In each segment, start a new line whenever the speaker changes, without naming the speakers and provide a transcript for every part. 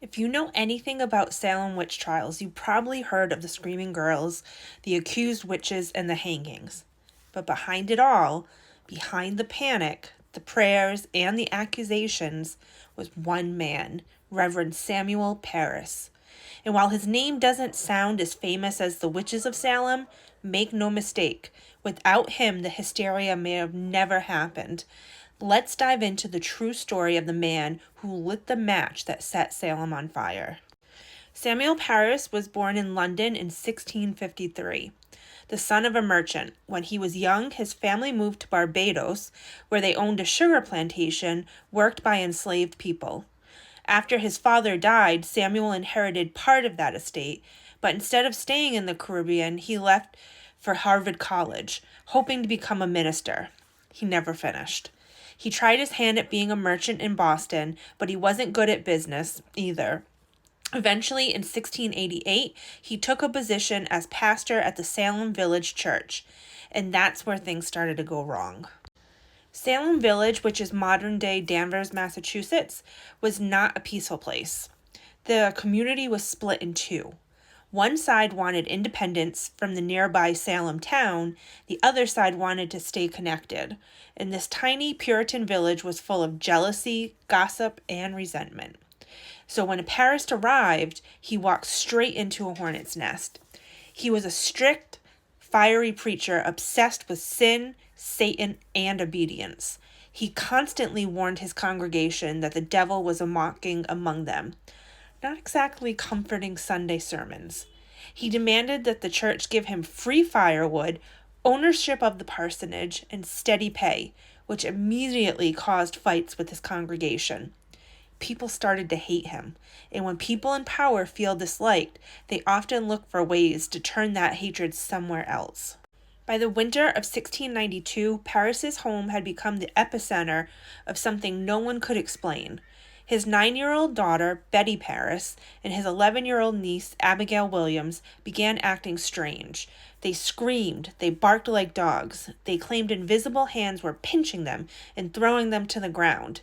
If you know anything about Salem Witch Trials, you probably heard of the screaming girls, the accused witches, and the hangings. But behind it all, behind the panic, the prayers, and the accusations, was one man, Reverend Samuel Parris. And while his name doesn't sound as famous as the witches of Salem, make no mistake, without him the hysteria may have never happened. Let's dive into the true story of the man who lit the match that set Salem on fire. Samuel Parris was born in London in 1653. The son of a merchant. When he was young, his family moved to Barbados, where they owned a sugar plantation worked by enslaved people. After his father died, Samuel inherited part of that estate, but instead of staying in the Caribbean, he left for Harvard College, hoping to become a minister. He never finished. He tried his hand at being a merchant in Boston, but he wasn't good at business either. Eventually, in 1688, he took a position as pastor at the Salem Village church, and that's where things started to go wrong. Salem Village, which is modern-day Danvers, Massachusetts, was not a peaceful place. The community was split in two. One side wanted independence from the nearby Salem town, the other side wanted to stay connected, and this tiny Puritan village was full of jealousy, gossip, and resentment. So when Parris arrived, he walked straight into a hornet's nest. He was a strict, fiery preacher obsessed with sin, Satan, and obedience. He constantly warned his congregation that the devil was mocking among them. Not exactly comforting Sunday sermons. He demanded that the church give him free firewood, ownership of the parsonage, and steady pay, which immediately caused fights with his congregation. People started to hate him, and when people in power feel disliked, they often look for ways to turn that hatred somewhere else. By the winter of 1692, Parris's home had become the epicenter of something no one could explain. His 9-year-old daughter, Betty Parris, and his 11-year-old niece, Abigail Williams, began acting strange. They screamed, they barked like dogs, they claimed invisible hands were pinching them and throwing them to the ground.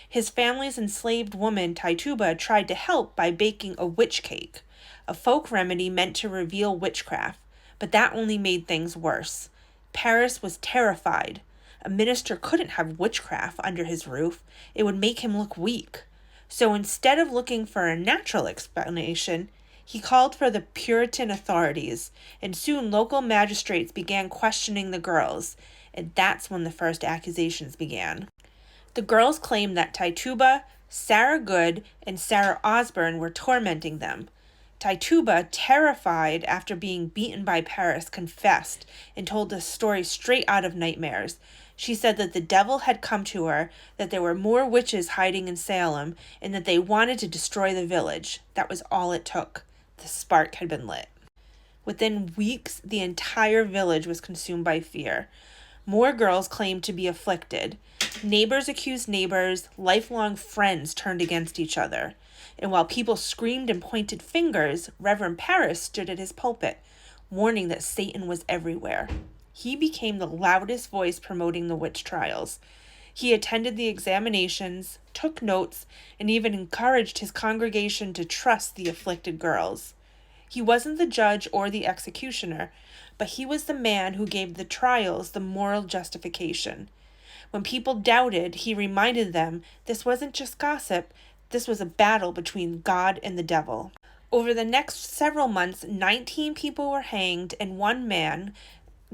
His family's enslaved woman, Tituba, tried to help by baking a witch cake, a folk remedy meant to reveal witchcraft, but that only made things worse. Parris was terrified. A minister couldn't have witchcraft under his roof. It would make him look weak. So instead of looking for a natural explanation, he called for the Puritan authorities, and soon local magistrates began questioning the girls, and that's when the first accusations began. The girls claimed that Tituba, Sarah Good, and Sarah Osborne were tormenting them. Tituba, terrified after being beaten by Parris, confessed and told the story straight out of nightmares. She said that the devil had come to her, that there were more witches hiding in Salem, and that they wanted to destroy the village. That was all it took. The spark had been lit. Within weeks, the entire village was consumed by fear. More girls claimed to be afflicted. Neighbors accused neighbors. Lifelong friends turned against each other. And while people screamed and pointed fingers, Reverend Parris stood at his pulpit, warning that Satan was everywhere. He became the loudest voice promoting the witch trials. He attended the examinations, took notes, and even encouraged his congregation to trust the afflicted girls. He wasn't the judge or the executioner, but he was the man who gave the trials the moral justification. When people doubted, he reminded them this wasn't just gossip, this was a battle between God and the devil. Over the next several months, 19 people were hanged, and one man,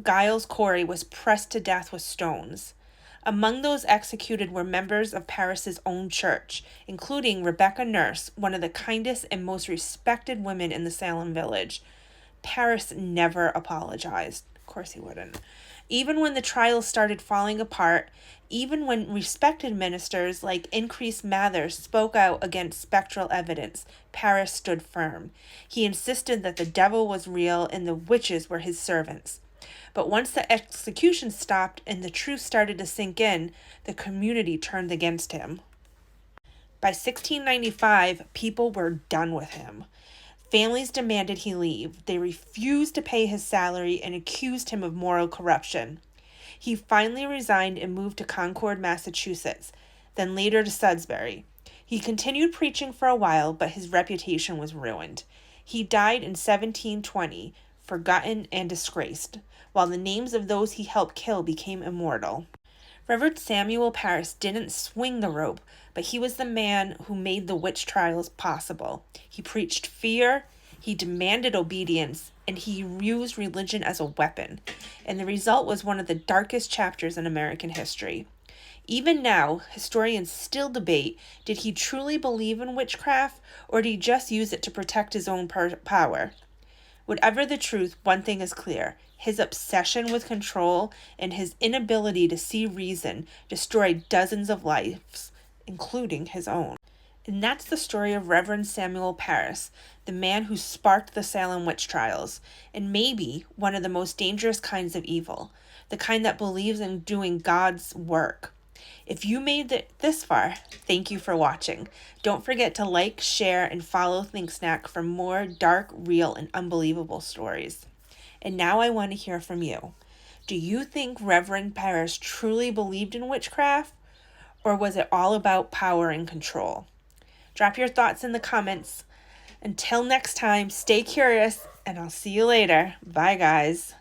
Giles Corey, was pressed to death with stones. Among those executed were members of Parris's own church, including Rebecca Nurse, one of the kindest and most respected women in the Salem Village. Parris never apologized. Of course he wouldn't. Even when the trials started falling apart, even when respected ministers like Increase Mather spoke out against spectral evidence, Parris stood firm. He insisted that the devil was real and the witches were his servants. But once the execution stopped and the truth started to sink in, the community turned against him. By 1695, people were done with him. Families demanded he leave. They refused to pay his salary and accused him of moral corruption. He finally resigned and moved to Concord, Massachusetts, then later to Sudbury. He continued preaching for a while, but his reputation was ruined. He died in 1720, forgotten and disgraced, while the names of those he helped kill became immortal. Reverend Samuel Parris didn't swing the rope, but he was the man who made the witch trials possible. He preached fear, he demanded obedience, and he used religion as a weapon. And the result was one of the darkest chapters in American history. Even now, historians still debate, did he truly believe in witchcraft, or did he just use it to protect his own power? Whatever the truth, one thing is clear. His obsession with control and his inability to see reason destroyed dozens of lives, including his own. And that's the story of Reverend Samuel Parris, the man who sparked the Salem Witch Trials, and maybe one of the most dangerous kinds of evil, the kind that believes in doing God's work. If you made it this far, thank you for watching. Don't forget to like, share, and follow Think Snack for more dark, real, and unbelievable stories. And now I want to hear from you. Do you think Reverend Parris truly believed in witchcraft? Or was it all about power and control? Drop your thoughts in the comments. Until next time, stay curious, and I'll see you later. Bye, guys.